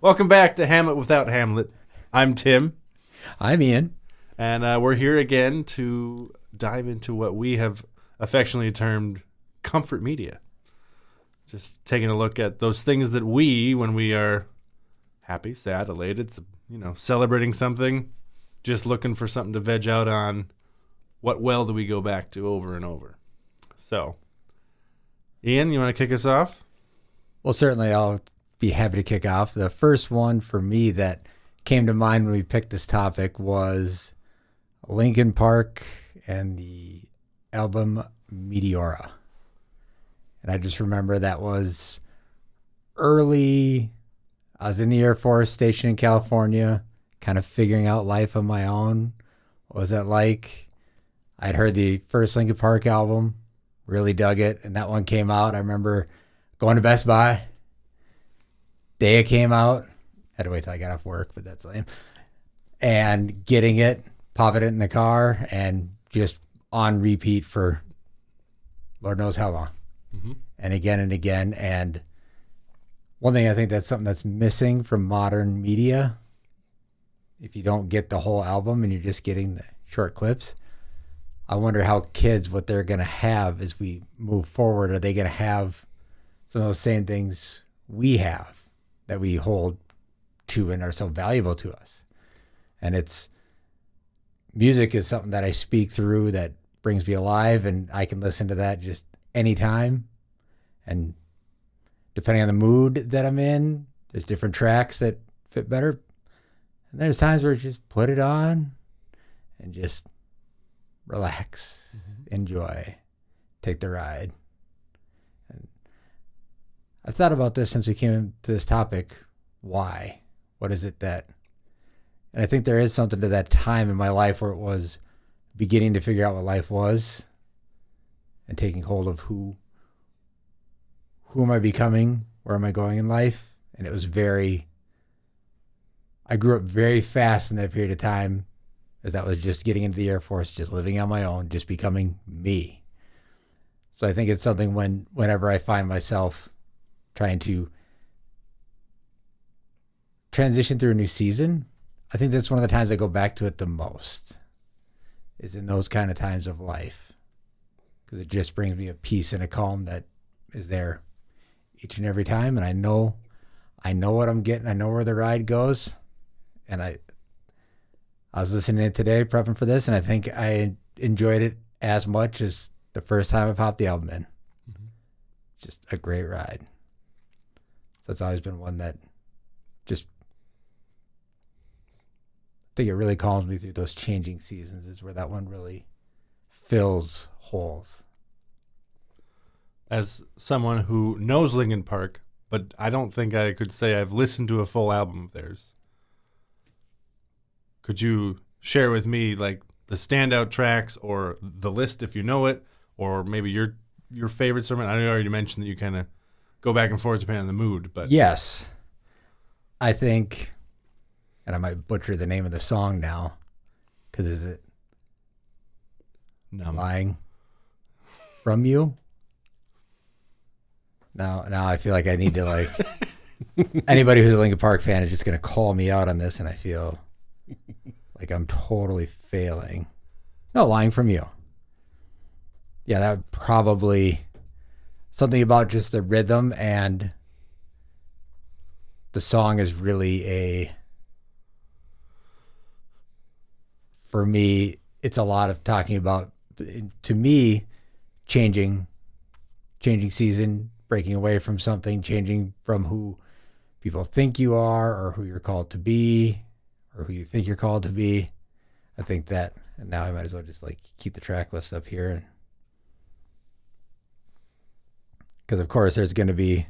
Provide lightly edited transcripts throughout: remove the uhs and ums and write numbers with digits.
Welcome back to Hamlet Without Hamlet. I'm Tim, I'm Ian. and we're here again to dive into what we have affectionately termed comfort media. Just taking a look at those things that we, when we are happy, sad, elated, celebrating something, just looking for something to veg out on, what well do we go back to over and over? So, Ian, you want to kick us off? Well, certainly I'll be happy to kick off. The first one for me that came to mind when we picked this topic was Linkin Park and the album Meteora. And I just remember that was early. I was in the Air Force station in California, kind of figuring out life on my own. What was that like? I'd heard the first Linkin Park album, really dug it, and that one came out. I remember going to Best Buy. Day it came out. Had to wait till I got off work, but that's lame. And getting it, popping it in the car, and just on repeat for Lord knows how long. Mm-hmm. And again and again. And one thing I think that's something that's missing from modern media, if you don't get the whole album and you're just getting the short clips, I wonder how kids, what they're going to have as we move forward. Are they going to have some of those same things we have that we hold to and are so valuable to us? And music is something that I speak through that brings me alive, and I can listen to that just anytime. And depending on the mood that I'm in, there's different tracks that fit better. And there's times where I just put it on and just relax, enjoy, take the ride. And I've thought about this since we came to this topic. Why? What is it that... And I think there is something to that time in my life where it was beginning to figure out what life was and taking hold of who am I becoming? Where am I going in life? And it was I grew up very fast in that period of time, as that was just getting into the Air Force, just living on my own, just becoming me. So I think it's something whenever I find myself trying to transition through a new season, I think that's one of the times I go back to it the most, is in those kind of times of life, because it just brings me a peace and a calm that is there each and every time. And I know what I'm getting. I know where the ride goes. And I was listening to it today, prepping for this, and I think I enjoyed it as much as the first time I popped the album in. Mm-hmm. Just a great ride. So that's always been one that just, I think it really calms me through those changing seasons, is where that one really fills holes. As someone who knows Linkin Park, but I don't think I could say I've listened to a full album of theirs, could you share with me like the standout tracks or the list if you know it, or maybe your favorite sermon? I know you already mentioned that you kind of go back and forth depending on the mood, but yes, I think, and I might butcher the name of the song now, because is it Lying From You? Now I feel like I need to, like, anybody who's a Linkin Park fan is just going to call me out on this, and I feel like I'm totally failing. No, Lying From You. Yeah, that would probably, something about just the rhythm, and the song is really for me, it's a lot of talking about, to me, changing season, breaking away from something, changing from who people think you are or who you're called to be or who you think you're called to be. I think that, and now I might as well just like keep the track list up here. Because of course there's going to be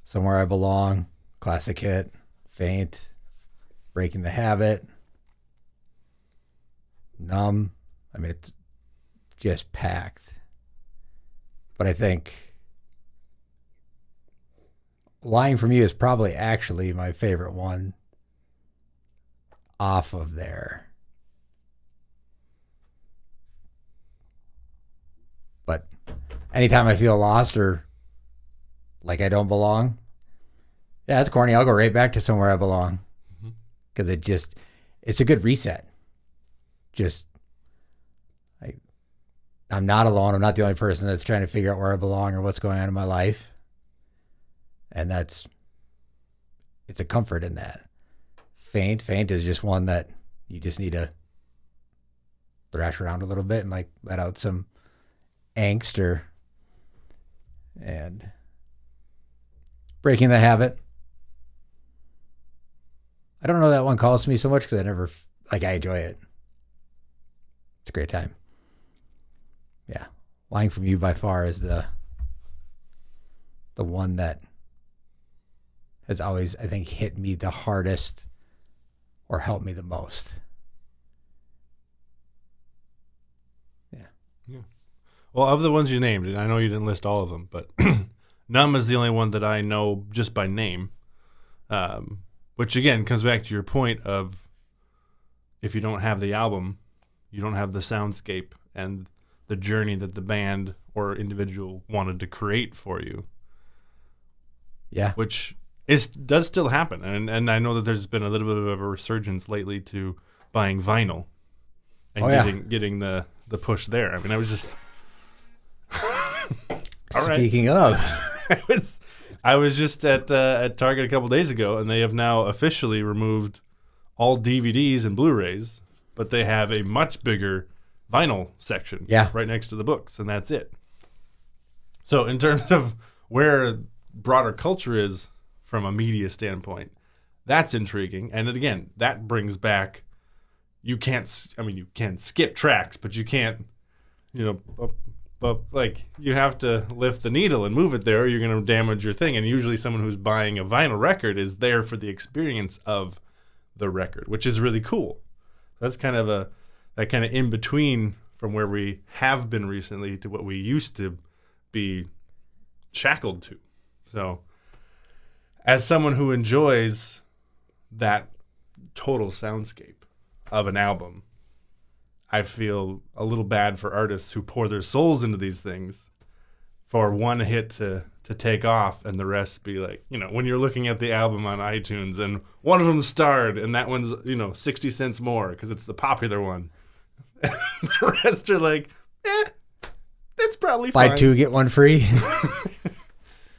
Somewhere I Belong, classic hit, Faint, Breaking the Habit, Numb. I mean, it's just packed. But I think Lying From You is probably actually my favorite one off of there. But anytime I feel lost or like I don't belong, Yeah, it's corny. I'll go right back to Somewhere I Belong because it's a good reset. Just, I'm not alone. I'm not the only person that's trying to figure out where I belong or what's going on in my life. And it's a comfort in that. Faint is just one that you just need to thrash around a little bit and let out some angst and Breaking the Habit. I don't know that one calls to me so much because I enjoy it. It's a great time. Yeah. Lying From You by far is the one that has always, I think, hit me the hardest or helped me the most. Yeah. Well, of the ones you named, and I know you didn't list all of them, but Numb is the only one that I know just by name. Which again comes back to your point of if you don't have the album, you don't have the soundscape and the journey that the band or individual wanted to create for you. Yeah. Which does still happen. And I know that there's been a little bit of a resurgence lately to buying vinyl and getting the push there. I mean, I was just Speaking of, I was just at Target a couple days ago, and they have now officially removed all DVDs and Blu-rays, but they have a much bigger vinyl section right next to the books, and that's it. So in terms of where broader culture is from a media standpoint, that's intriguing. And again, that brings back, you can skip tracks, but you can't, but you have to lift the needle and move it there or you're going to damage your thing. And usually someone who's buying a vinyl record is there for the experience of the record, which is really cool. That's kind of that in between from where we have been recently to what we used to be shackled to. So as someone who enjoys that total soundscape of an album, I feel a little bad for artists who pour their souls into these things for one hit to take off and the rest be like, when you're looking at the album on iTunes and one of them starred and that one's, 60 cents more because it's the popular one. The rest are like, it's probably fine. Buy two, get one free.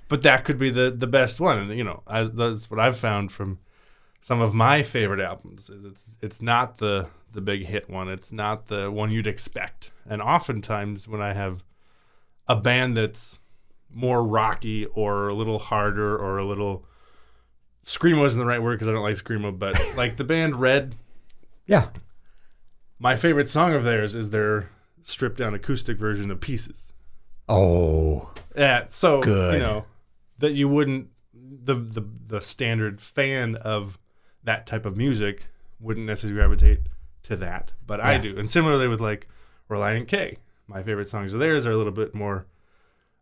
But that could be the best one. And, that's what I've found from some of my favorite albums is it's not the big hit one. It's not the one you'd expect. And oftentimes when I have a band that's more rocky or a little harder or a little screamo isn't the right word because I don't like screamo, but like the band Red. Yeah. My favorite song of theirs is their stripped down acoustic version of Pieces. Oh. Yeah. So good. That you wouldn't the standard fan of that type of music wouldn't necessarily gravitate to that, but I do. And similarly with like Relient K, my favorite songs of theirs are a little bit more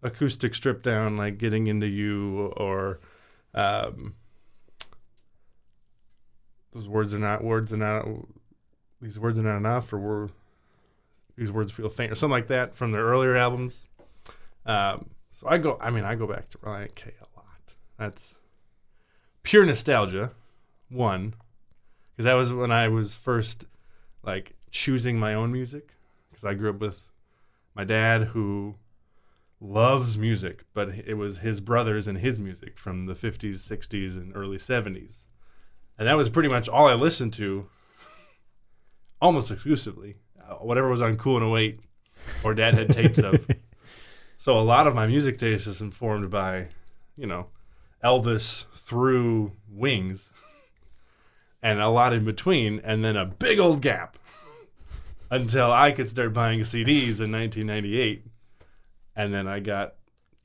acoustic, stripped down, like Getting Into You or these words are not enough, or these words feel faint, or something like that from their earlier albums. So I go back to Relient K a lot. That's pure nostalgia. One, because that was when I was first like choosing my own music, because I grew up with my dad who loves music, but it was his brothers and his music from the 50s, 60s, and early 70s. And that was pretty much all I listened to almost exclusively. Whatever was on Cool and 08 or Dad had tapes of. So a lot of my music taste is informed by, Elvis through Wings. And a lot in between, and then a big old gap until I could start buying CDs in 1998. And then I got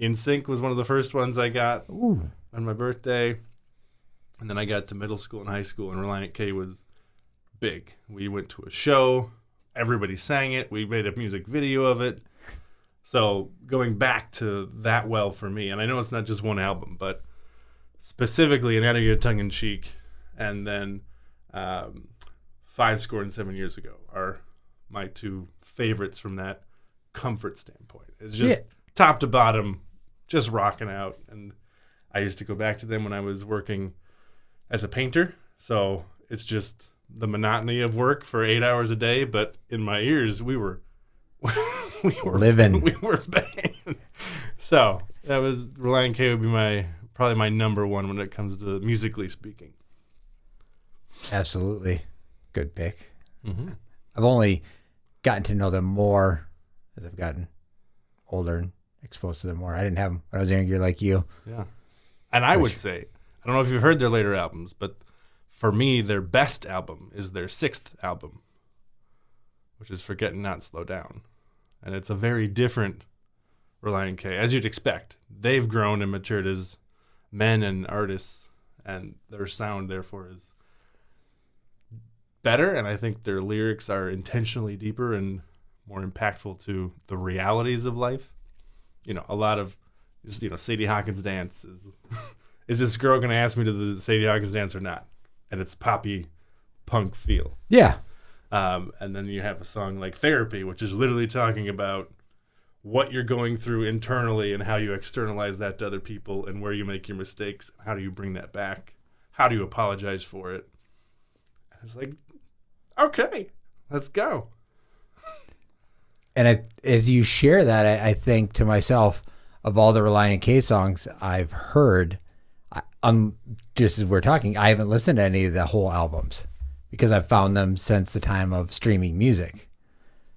NSYNC was one of the first ones I got on my birthday. And then I got to middle school and high school, and Relient K was big. We went to a show. Everybody sang it. We made a music video of it. So going back to that well for me, and I know it's not just one album, but specifically an Attitude Tongue-in-Cheek and then 5 Years Ago are my two favorites from that comfort standpoint. It's just top to bottom, just rocking out. And I used to go back to them when I was working as a painter. So it's just the monotony of work for 8 hours a day. But in my ears, we were living. We were banging. So that was Relient K would be probably my number one when it comes to musically speaking. Absolutely. Good pick. Mm-hmm. I've only gotten to know them more as I've gotten older and exposed to them more. I didn't have them when I was younger like you. Yeah. And I would say, I don't know if you've heard their later albums, but for me, their best album is their 6th album, which is Forget and Not Slow Down. And it's a very different Relient K, as you'd expect. They've grown and matured as men and artists, and their sound, therefore, is better. And I think their lyrics are intentionally deeper and more impactful to the realities of life. You know, a lot of, you know, Sadie Hawkins dance is this girl going to ask me to the Sadie Hawkins dance or not? And it's poppy punk feel. Yeah. And then you have a song like Therapy, which is literally talking about what you're going through internally and how you externalize that to other people and where you make your mistakes. How do you bring that back? How do you apologize for it? And it's like, okay, let's go. And as you share that, I think to myself, of all the Relient K songs I've heard, just as we're talking, I haven't listened to any of the whole albums because I've found them since the time of streaming music.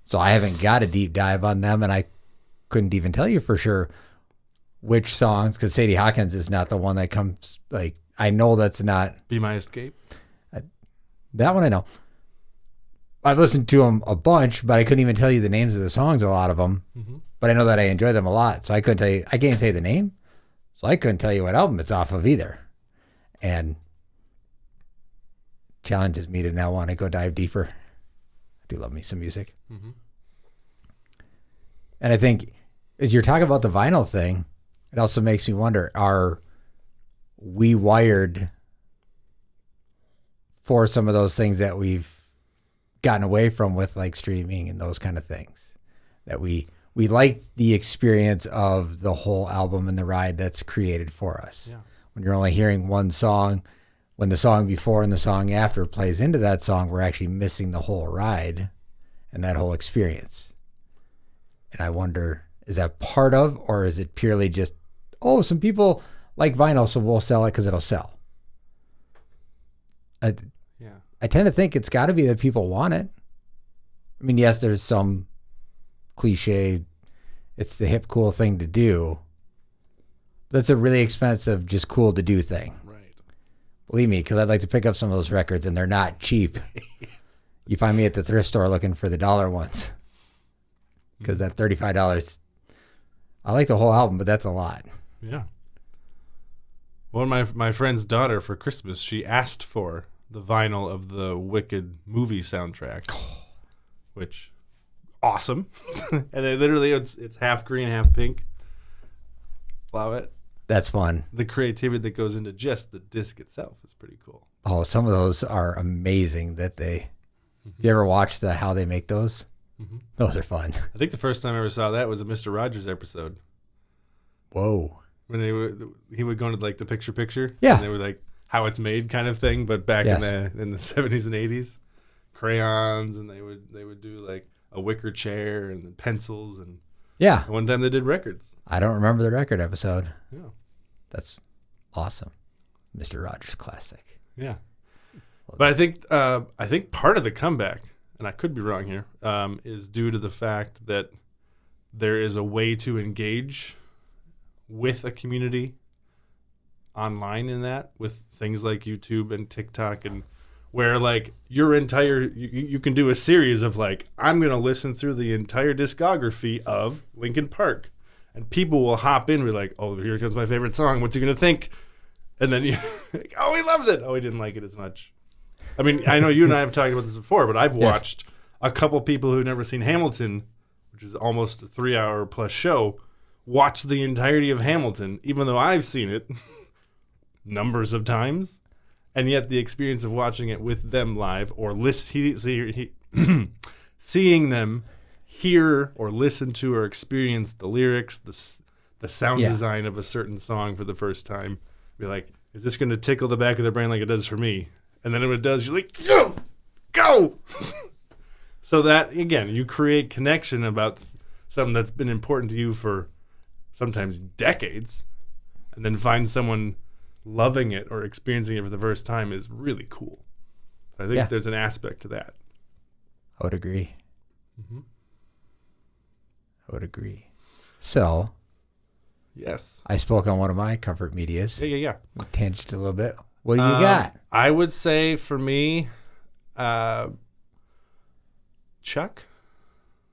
So I haven't got a deep dive on them, and I couldn't even tell you for sure which songs, because Sadie Hawkins is not the one that comes, like, I know that's not. Be My Escape? That one I know. I've listened to them a bunch, but I couldn't even tell you the names of the songs, a lot of them. Mm-hmm. But I know that I enjoy them a lot, so I couldn't tell you. I can't say the name, so I couldn't tell you what album it's off of either. And challenges me to now want to go dive deeper. I do love me some music. Mm-hmm. And I think as you're talking about the vinyl thing, it also makes me wonder, are we wired for some of those things that we've gotten away from with, like streaming and those kind of things, that we like the experience of the whole album and the ride that's created for us. Yeah. When you're only hearing one song, when the song before and the song after plays into that song, we're actually missing the whole ride and that whole experience. And I wonder, is that part of, or is it purely just, oh, some people like vinyl, so we'll sell it because it'll sell? I tend to think it's got to be that people want it. I mean, yes, there's some cliche, it's the hip, cool thing to do. That's a really expensive, just cool to do thing. Right. Believe me, because I'd like to pick up some of those records, and they're not cheap. Yes. You find me at the thrift store looking for the dollar ones. Because that $35, I like the whole album, but that's a lot. Yeah. Well, my friend's daughter for Christmas, she asked for the vinyl of the Wicked movie soundtrack, which awesome. And then literally it's half green, half pink. Love it. That's fun. The creativity that goes into just the disc itself is pretty cool. Oh, some of those are amazing that they, you ever watch how they make those? Mm-hmm. Those are fun. I think the first time I ever saw that was a Mr. Rogers episode. Whoa. When he would go into like the picture. Yeah. And they were like how it's made kind of thing, but back in the 70s and 80s, crayons, and they would do like a wicker chair and pencils, and one time they did records. I don't remember the record episode. Yeah. That's awesome. Mr. Rogers classic. Yeah. But I think part of the comeback, and I could be wrong here, is due to the fact that there is a way to engage with a community online in that, with things like YouTube and TikTok, and where like your entire, you can do a series of like, I'm going to listen through the entire discography of Linkin Park, and people will hop in and be like, oh, here comes my favorite song. What's he going to think? And then you like, oh, he loved it. Oh, he didn't like it as much. I mean, I know you and I have talked about this before, but I've watched a couple people who've never seen Hamilton, which is almost a 3-hour plus show, watch the entirety of Hamilton, even though I've seen it numbers of times, and yet the experience of watching it with them live, or seeing them hear or listen to or experience the lyrics, the sound design of a certain song for the first time, Be like, is this going to tickle the back of their brain like it does for me? And then when it does, you're like, yes, go. So that, again, you create connection about something that's been important to you for sometimes decades, and then find someone loving it or experiencing it for the first time is really cool. I think there's an aspect to that. I would agree. Mm-hmm. I would agree. So, yes, I spoke on one of my comfort medias. Yeah. Tangent a little bit. What do you got? I would say for me, Chuck,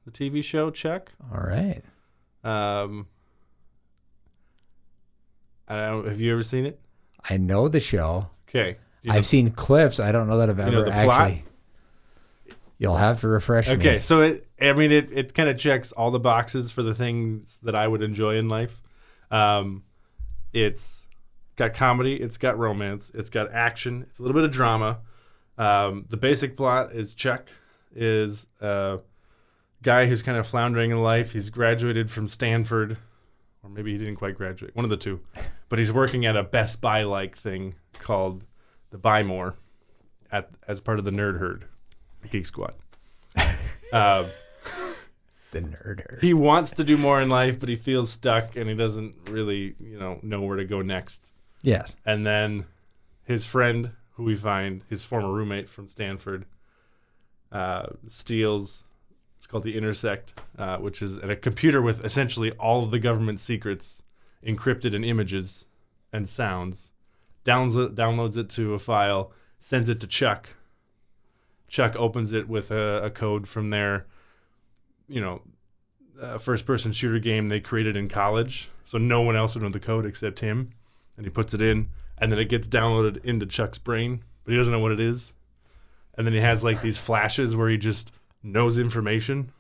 the TV show Chuck. All right. I don't know. Have you ever seen it? I know the show. Okay. I've seen clips. I don't know that I've ever the actually. plot? You'll have to refresh me. Okay, so it kind of checks all the boxes for the things that I would enjoy in life. It's got comedy, it's got romance, it's got action, it's a little bit of drama. The basic plot is Chuck is a guy who's kind of floundering in life. He's graduated from Stanford, or maybe he didn't quite graduate, one of the two. But he's working at a Best Buy-like thing called the Buy More as part of the Nerd Herd. Geek Squad. The Nerd. He wants to do more in life, but he feels stuck and he doesn't really, know where to go next. Yes. And then his friend, who we find, his former roommate from Stanford, steals. It's called the Intersect, which is a computer with essentially all of the government secrets encrypted in images and sounds. Downloads it to a file, sends it to Chuck. Chuck opens it with a code from their, first-person shooter game they created in college. So no one else would know the code except him. And he puts it in, and then it gets downloaded into Chuck's brain, but he doesn't know what it is. And then he has like these flashes where he just knows information.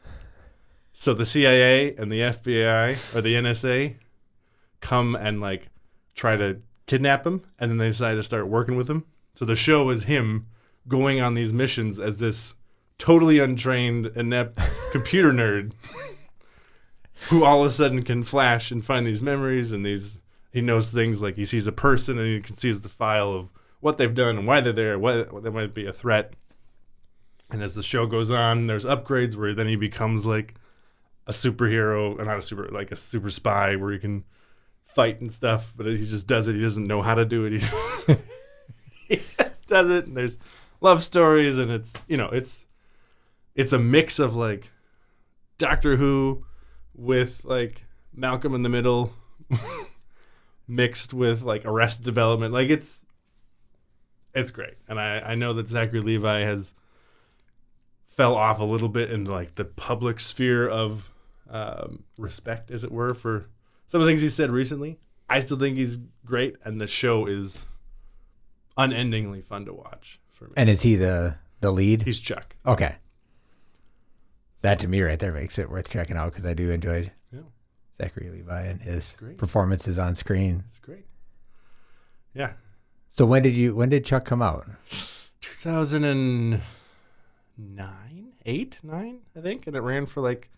So the CIA and the FBI or the NSA come and like try to kidnap him, and then they decide to start working with him. So the show is him going on these missions as this totally untrained, inept computer nerd who all of a sudden can flash and find these memories and he knows things like he sees a person and he can see the file of what they've done and why they're there, why there might be a threat. And as the show goes on, there's upgrades where then he becomes like a superhero, not like a super spy where he can fight and stuff, but he just does it. He doesn't know how to do it. He just does it. And there's love stories, and it's a mix of like Doctor Who with like Malcolm in the Middle mixed with like Arrested Development. Like it's great. And I know that Zachary Levi has fell off a little bit in like the public sphere of respect, as it were, for some of the things he said recently. I still think he's great, and the show is unendingly fun to watch for me. And is he the lead? He's Chuck. Okay. That to me right there makes it worth checking out because I do enjoy Zachary Levi and his performances on screen. It's great. Yeah. So when did Chuck come out? 2009, 9, I think, and it ran for like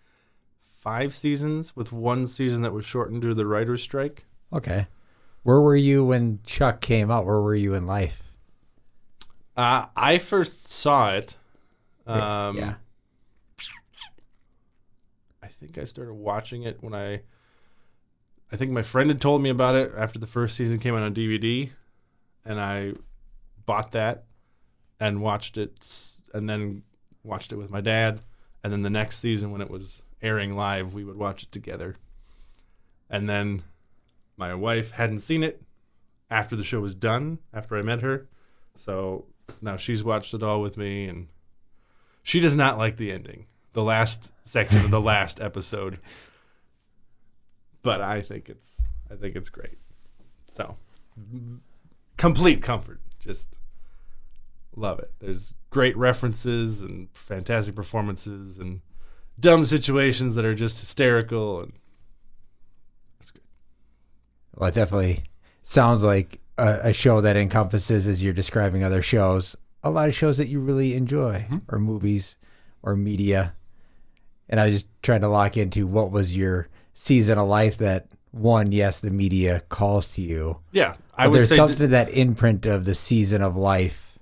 5 seasons with one season that was shortened due to the writer's strike. Okay. Where were you when Chuck came out? Where were you in life? I first saw it. Yeah. I think I started watching it when I think my friend had told me about it after the first season came out on DVD, and I bought that and watched it, and then watched it with my dad, and then the next season when it was airing live, we would watch it together. And then my wife hadn't seen it after the show was done, after I met her, so now she's watched it all with me, and she does not like the ending, the last section of the last episode. But I think it's great. So, complete comfort. Just love it. There's great references and fantastic performances and dumb situations that are just hysterical, and that's good. Well, it definitely sounds like a show that encompasses, as you're describing other shows, a lot of shows that you really enjoy, or movies or media. And I was just trying to lock into what was your season of life that, one, yes, the media calls to you. Yeah. I But would there's say, something to that imprint of the season of life.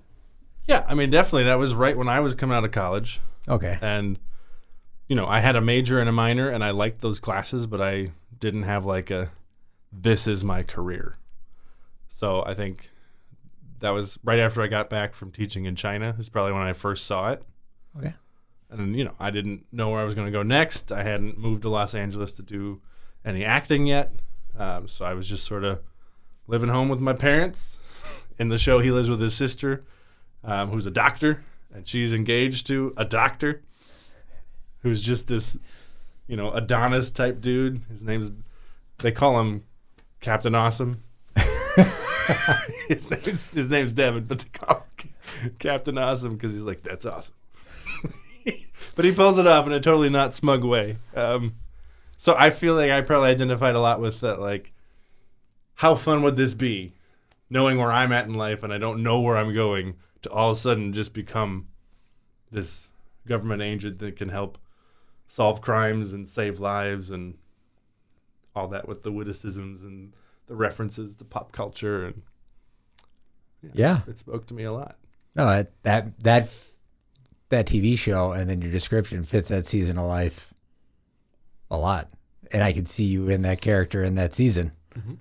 yeah, I mean, definitely that was right when I was coming out of college. Okay. And, I had a major and a minor, and I liked those classes, but I didn't have like this is my career. So I think that was right after I got back from teaching in China. Is probably when I first saw it. Okay. And, I didn't know where I was going to go next. I hadn't moved to Los Angeles to do any acting yet. So I was just sort of living home with my parents. In the show, he lives with his sister, who's a doctor, and she's engaged to a doctor who's just this, Adonis type dude. They call him Captain Awesome. his name's Devin, but they call him Captain Awesome because he's like, that's awesome. But he pulls it off in a totally not smug way. So I feel like I probably identified a lot with that, like, how fun would this be, knowing where I'm at in life and I don't know where I'm going, to all of a sudden just become this government agent that can help solve crimes and save lives and all that with the witticisms and the references to pop culture. And Yeah. it spoke to me a lot. No, that TV show and then your description fits that season of life a lot. And I could see you in that character in that season. Mm-hmm.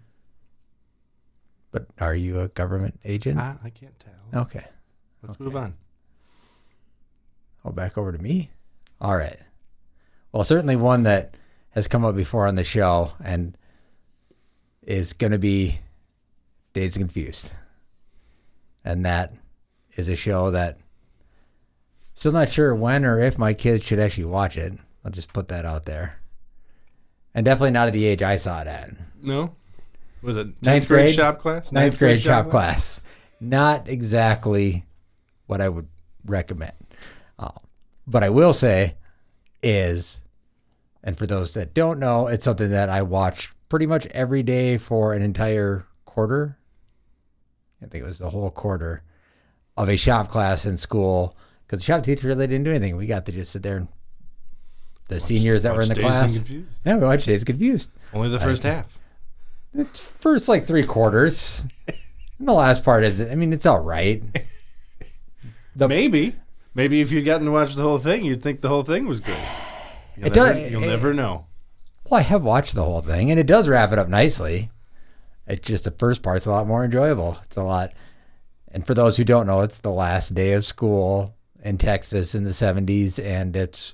But are you a government agent? I can't tell. Okay. Let's move on. Oh, back over to me? All right. Well, certainly one that has come up before on the show and is going to be Dazed and Confused. And that is a show that still not sure when or if my kids should actually watch it. I'll just put that out there. And definitely not at the age I saw it at. No? Was it 9th grade shop class? Ninth grade shop class. Not exactly what I would recommend. But I will say is, and for those that don't know, it's something that I watched pretty much every day for an entire quarter. I think it was the whole quarter of a shop class in school, because the shop teacher really didn't do anything. We got to just sit there and the seniors that were in the Dazed and class. Confused. Yeah, we watched Dazed and Confused. Only the first half. It's first like 3/4. And the last part is, I mean, it's all right. Maybe if you'd gotten to watch the whole thing, you'd think the whole thing was good. You'll never know. Well, I have watched the whole thing, and it does wrap it up nicely. It's just the first part's a lot more enjoyable. It's a lot. And for those who don't know, it's the last day of school in Texas in the 70s, and it's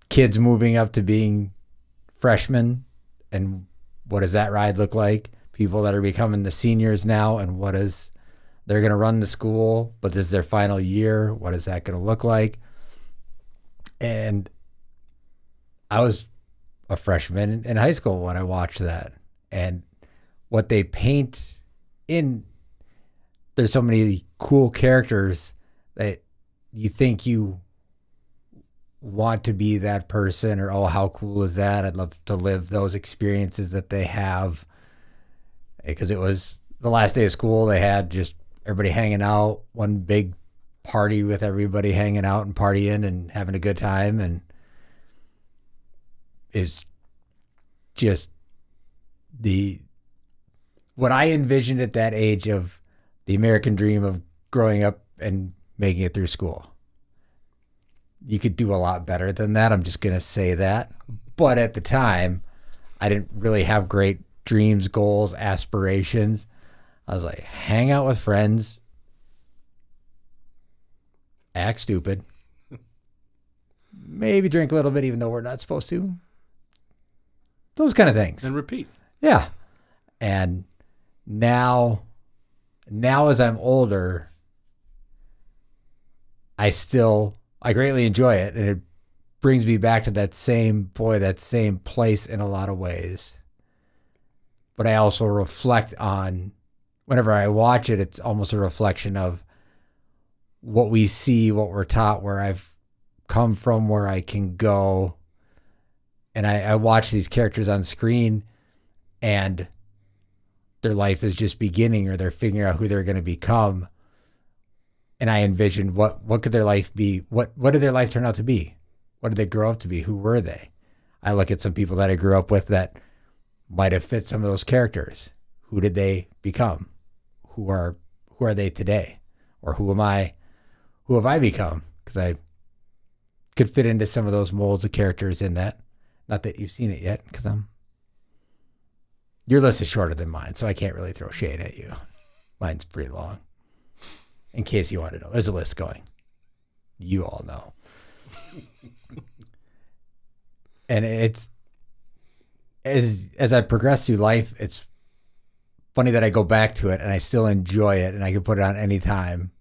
kids moving up to being freshmen. And what does that ride look like? People that are becoming the seniors now, and they're going to run the school, but this is their final year. What is that going to look like? And I was a freshman in high school when I watched that. And what they paint in, there's so many cool characters that you think you want to be that person, or, oh, how cool is that? I'd love to live those experiences that they have. Because it was the last day of school, they had just everybody hanging out, one big party with everybody hanging out and partying and having a good time. And it's just what I envisioned at that age of the American dream of growing up and making it through school. You could do a lot better than that. I'm just going to say that. But at the time, I didn't really have great dreams, goals, aspirations. I was like, hang out with friends, act stupid, maybe drink a little bit even though we're not supposed to. Those kind of things. And repeat. Yeah. And now as I'm older, I greatly enjoy it. And it brings me back to that same place in a lot of ways. But I also reflect on, whenever I watch it, it's almost a reflection of what we see, what we're taught, where I've come from, where I can go. And I watch these characters on screen, and their life is just beginning, or they're figuring out who they're going to become. And I envisioned what could their life be? What did their life turn out to be? What did they grow up to be? Who were they? I look at some people that I grew up with that might have fit some of those characters. who did they become? Who are they today? Or who am I? Who have I become? Because I could fit into some of those molds of characters in that. Not that you've seen it yet, because your list is shorter than mine, so I can't really throw shade at you. Mine's pretty long. In case you want to know, there's a list going. You all know. And it's as I progress through life, it's funny that I go back to it and I still enjoy it, and I can put it on anytime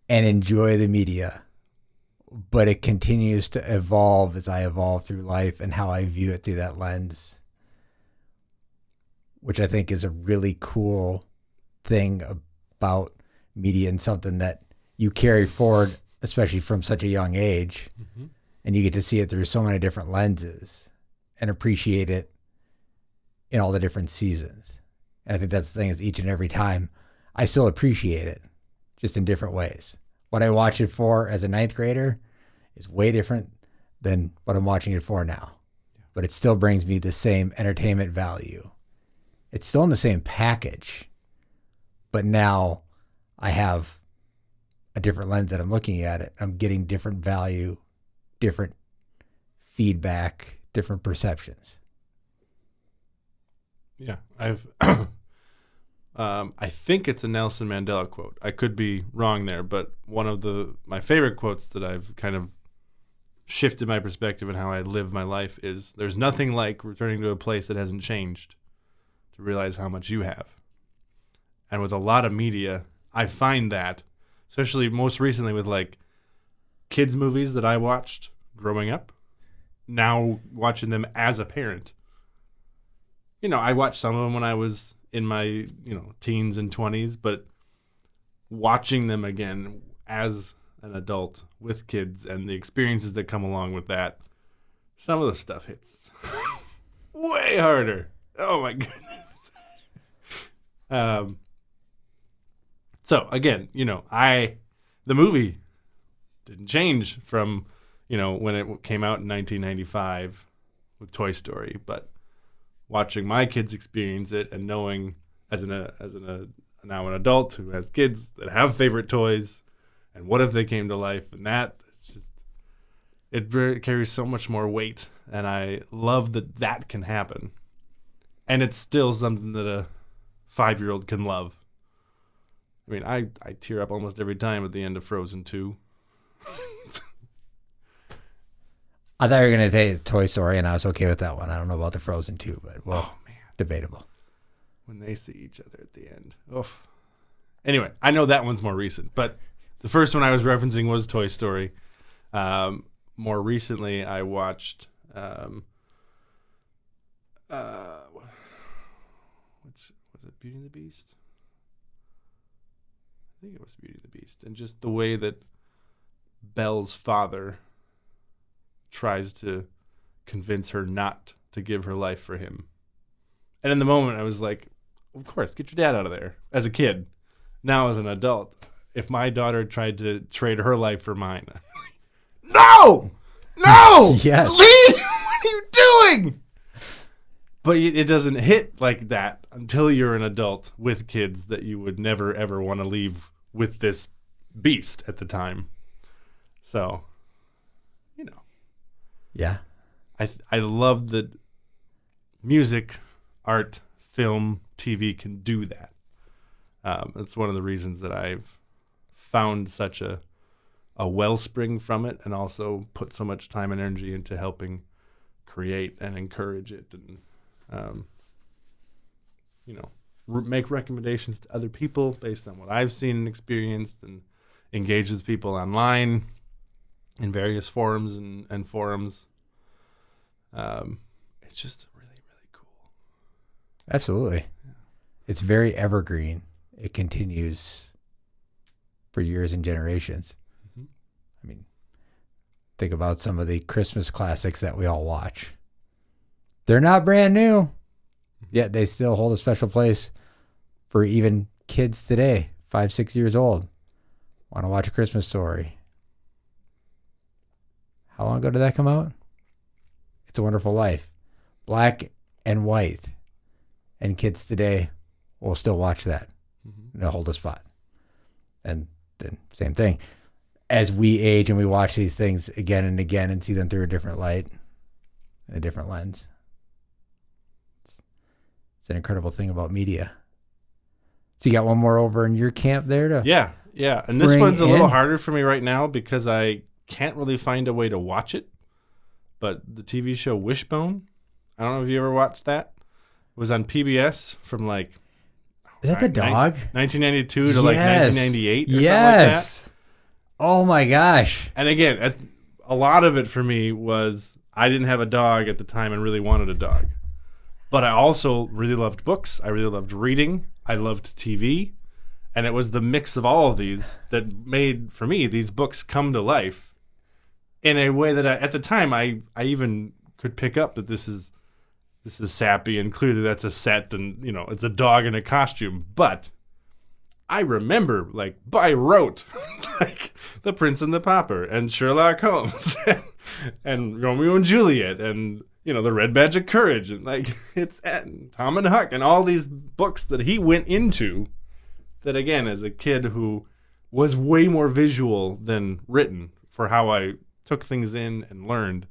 and enjoy the media. But it continues to evolve as I evolve through life and how I view it through that lens, which I think is a really cool thing about media and something that you carry forward, especially from such a young age. Mm-hmm. And you get to see it through so many different lenses and appreciate it in all the different seasons. And I think that's the thing, is each and every time I still appreciate it, just in different ways. What I watch it for as a ninth grader is way different than what I'm watching it for now. But it still brings me the same entertainment value. It's still in the same package, but now I have a different lens that I'm looking at it. I'm getting different value, different feedback, different perceptions. Yeah, I think it's a Nelson Mandela quote. I could be wrong there, but one of my favorite quotes that I've kind of shifted my perspective and how I live my life is, there's nothing like returning to a place that hasn't changed to realize how much you have. And with a lot of media, I find that, especially most recently with like kids movies that I watched growing up, now watching them as a parent. I watched some of them when I was in my, teens and 20s, but watching them again as an adult with kids and the experiences that come along with that, some of the stuff hits way harder. Oh my goodness. So again, the movie didn't change from, when it came out in 1995 with Toy Story, but watching my kids experience it and knowing as now an adult who has kids that have favorite toys, and what if they came to life, and that it carries so much more weight, and I love that can happen, and it's still something that a 5-year-old can love. I mean, I tear up almost every time at the end of Frozen 2. I thought you were going to say Toy Story, and I was okay with that one. I don't know about the Frozen 2, but debatable. When they see each other at the end. Oof. Anyway, I know that one's more recent, but the first one I was referencing was Toy Story. More recently, I watched which was it, Beauty and the Beast? I think it was Beauty and the Beast. And just the way that Belle's father tries to convince her not to give her life for him. And in the moment, I was like, of course, get your dad out of there. As a kid. Now as an adult, if my daughter tried to trade her life for mine, no! Yes. Lee, what are you doing? But it doesn't hit like that until you're an adult with kids that you would never, ever want to leave with this beast at the time. So, Yeah. I love that music, art, film, TV can do that. It's one of the reasons that I've found such a wellspring from it, and also put so much time and energy into helping create and encourage it, and make recommendations to other people based on what I've seen and experienced, and engage with people online in various forums and forums. It's just really, really cool. Absolutely. Yeah. It's very evergreen. It continues for years and generations. Mm-hmm. I mean, think about some of the Christmas classics that we all watch. They're not brand new, yet they still hold a special place for even kids today, 5, 6 years old. Want to watch A Christmas Story. How long ago did that come out? It's a Wonderful Life. Black and white. And kids today we'll still watch that. And it'll hold a spot. And then same thing. As we age and we watch these things again and again and see them through a different light and a different lens. It's an incredible thing about media. So you got one more over in your camp there to Yeah. And this bring one's a little in? harder for me right now because I can't really find a way to watch it. But the TV show Wishbone, I don't know if you ever watched that. It was on PBS from like Is that the dog? 1992 to like Yes. 1998 or something like that. Yes. Oh my gosh. And again, a lot of it for me was I didn't have a dog at the time and really wanted a dog. But I also really loved books. I really loved reading. I loved TV. And it was the mix of all of these that made, for me, these books come to life in a way that at the time I even could pick up that this is sappy and clearly that's a set and, you know, it's a dog in a costume. But I remember, like, by rote, like The Prince and the Pauper and Sherlock Holmes and Romeo and Juliet and, you know, The Red Badge of Courage and, like, and Tom and Huck and all these books that he went into that, again, as a kid who was way more visual than written for how I took things in and learned,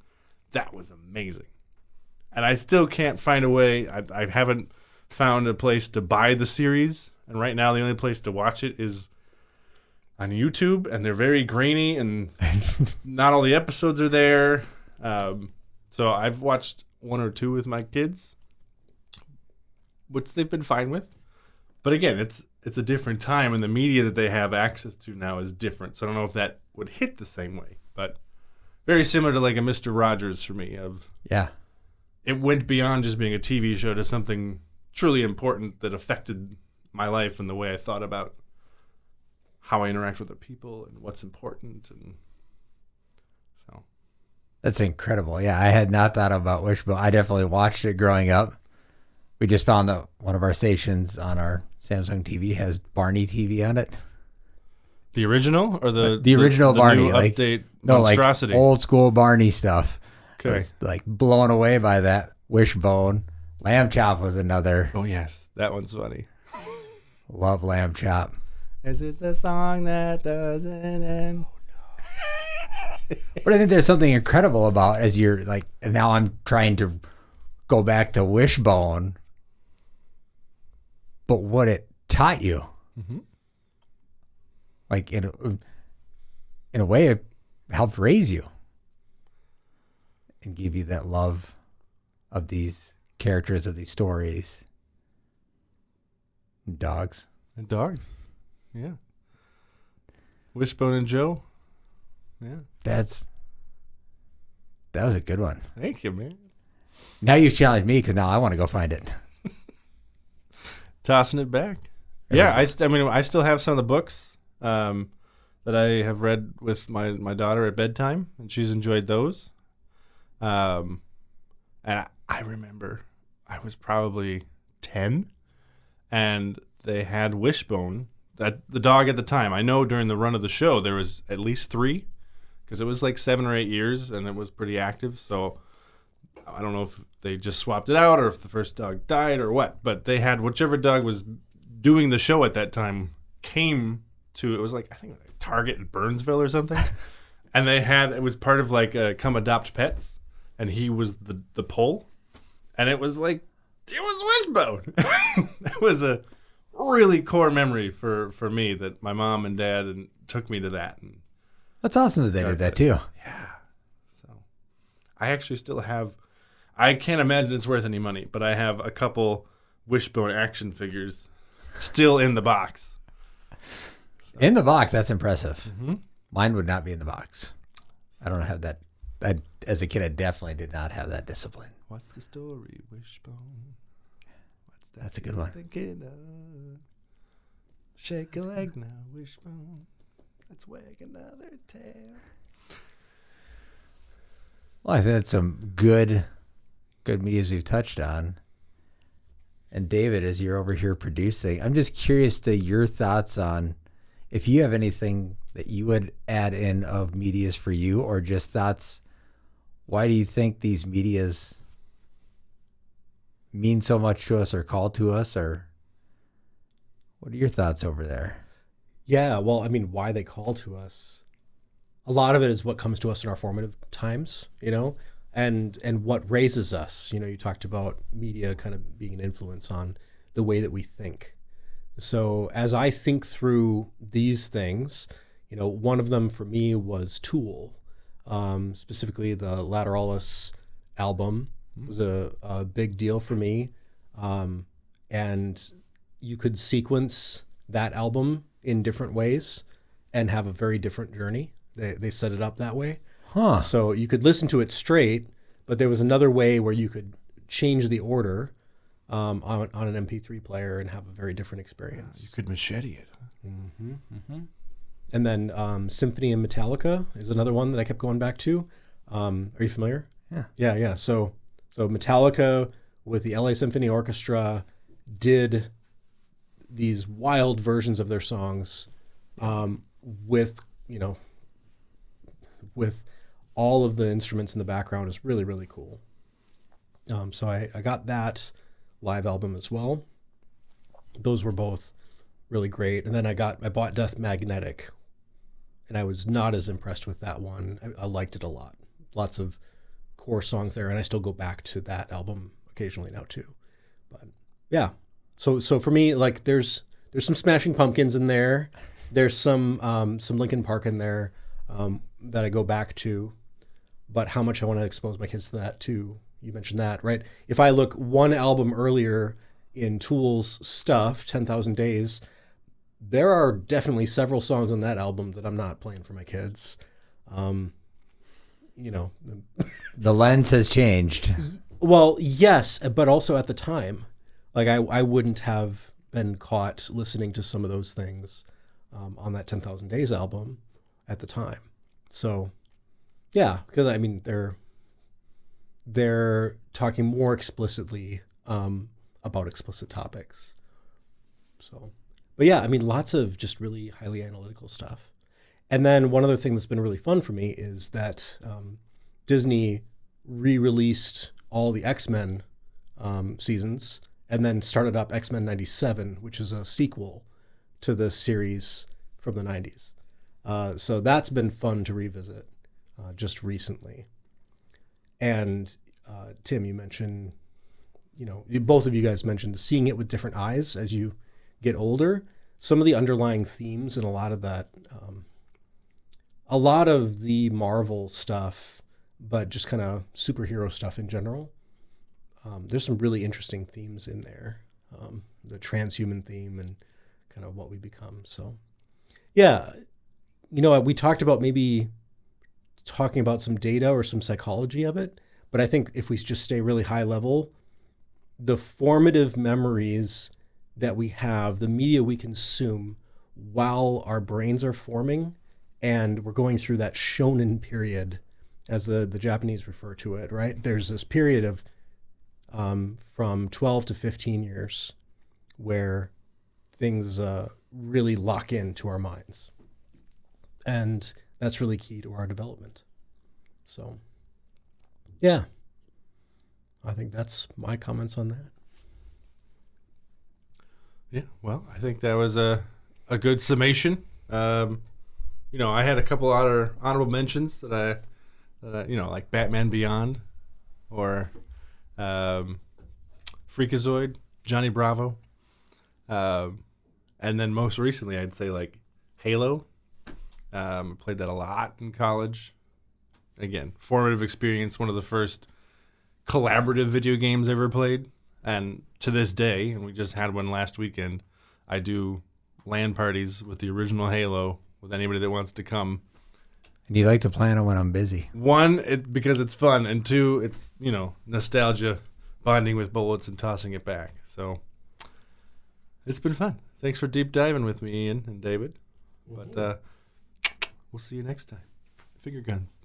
that was amazing. And I still can't find a way. I haven't found a place to buy the series. And right now, the only place to watch it is on YouTube. And they're very grainy and not all the episodes are there. So I've watched one or two with my kids, which they've been fine with. But again, it's a different time, and the media that they have access to now is different. So I don't know if that would hit the same way. But very similar to like a Mr. Rogers for me. Yeah. It went beyond just being a TV show to something truly important that affected my life and the way I thought about how I interact with other people and what's important. And so That's incredible. Yeah, I had not thought about Wishbone. I definitely watched it growing up. We just found that one of our stations on our Samsung TV has Barney TV on it. the original or the original the Barney, new like update no, like monstrosity? old school Barney stuff. I Okay. was like blown away by that. Wishbone, Lamb Chop was another. Oh yes, that one's funny. Love Lamb Chop. This is the song that doesn't end. But I think there's something incredible about as you're like, and now I'm trying to go back to Wishbone, but what it taught you, Mm-hmm. like in a way, it helped raise you and give you that love of these characters, of these stories, and dogs. And dogs. Yeah. Wishbone and Joe. Yeah. That was a good one. Thank you, man. Now you've challenged me because now I want to go find it. Tossing it back. There Yeah, we I still have some of the books that I have read with my daughter at bedtime, and she's enjoyed those. And I remember I was probably 10, and they had Wishbone, that the dog at the time. I know during the run of the show there was at least 3, because it was like 7 or 8 years, and it was pretty active. So I don't know if they just swapped it out or if the first dog died or what, but they had whichever dog was doing the show at that time came to, it was like, I think it was like Target in Burnsville or something. And it was part of like Come Adopt Pets, and he was the pole. And it was like, it was Wishbone. That was a really core memory for me that my mom and dad took me to that. And That's awesome that they did that too. yeah. So I actually still have, I can't imagine it's worth any money, but I have a couple Wishbone action figures still in the box. In the box, that's impressive. Mm-hmm. Mine would not be in the box. I don't have that. As a kid, I definitely did not have that discipline. What's the story, Wishbone? What's that? That's a good one. Thinking of? Shake a leg now, Wishbone. Let's wag another tail. Well, I think that's some good medias we've touched on. And David, as you're over here producing, I'm just curious to your thoughts on if you have anything that you would add in of medias for you, or just thoughts. Why do you think these medias mean so much to us or call to us, or What are your thoughts over there? Yeah, well, I mean, why they call to us. A lot of it is what comes to us in our formative times, and what raises us. You talked about media kind of being an influence on the way that we think. So as I think through these things, one of them for me was Tool, specifically the Lateralis album was a big deal for me. And you could sequence that album in different ways and have a very different journey. They set it up that way. Huh. So you could listen to it straight, but there was another way where you could change the order on an MP3 player and have a very different experience. You could machete it. And then Symphony and Metallica is another one that I kept going back to. Are you familiar? Yeah. Yeah. So Metallica with the LA Symphony Orchestra did these wild versions of their songs with all of the instruments in the background. Is really, really cool. So I got that live album as well. Those were both really great. And then I bought Death Magnetic, and I was not as impressed with that one. I liked it a lot. Lots of core songs there, and I still go back to that album occasionally now too. But yeah, so for me, like there's some Smashing Pumpkins in there. There's some Linkin Park in there that I go back to. But how much I want to expose my kids to that too. You mentioned that, right? If I look one album earlier in Tool's stuff, 10,000 Days, there are definitely several songs on that album that I'm not playing for my kids. The lens has changed. Well, yes, but also at the time, like I wouldn't have been caught listening to some of those things on that 10,000 Days album at the time. So, yeah, because I mean they're talking more explicitly about explicit topics. So, but yeah, I mean, lots of just really highly analytical stuff. And then one other thing that's been really fun for me is that Disney re-released all the X-Men seasons and then started up X-Men 97, which is a sequel to the series from the 90s. So that's been fun to revisit just recently. And Tim, you mentioned, both of you guys mentioned seeing it with different eyes as you get older. Some of the underlying themes and a lot of the Marvel stuff, but just kind of superhero stuff in general. There's some really interesting themes in there. The transhuman theme and kind of what we become. So, yeah, we talked about maybe talking about some data or some psychology of it. But I think if we just stay really high level, the formative memories that we have, the media we consume while our brains are forming, and we're going through that shonen period, as the Japanese refer to it, right? There's this period of from 12 to 15 years where things really lock into our minds. And that's really key to our development. So, yeah, I think that's my comments on that. Yeah, well, I think that was a good summation. I had a couple other honorable mentions that I like Batman Beyond or Freakazoid, Johnny Bravo. And then most recently, I'd say like Halo. Played that a lot in college. Again, formative experience, one of the first collaborative video games I ever played. And to this day, and we just had one last weekend, I do LAN parties with the original Halo with anybody that wants to come. And you like to plan it when I'm busy. One, because it's fun, and two, it's, nostalgia, bonding with bullets and tossing it back. So it's been fun. Thanks for deep diving with me, Ian and David. But we'll see you next time. Finger guns.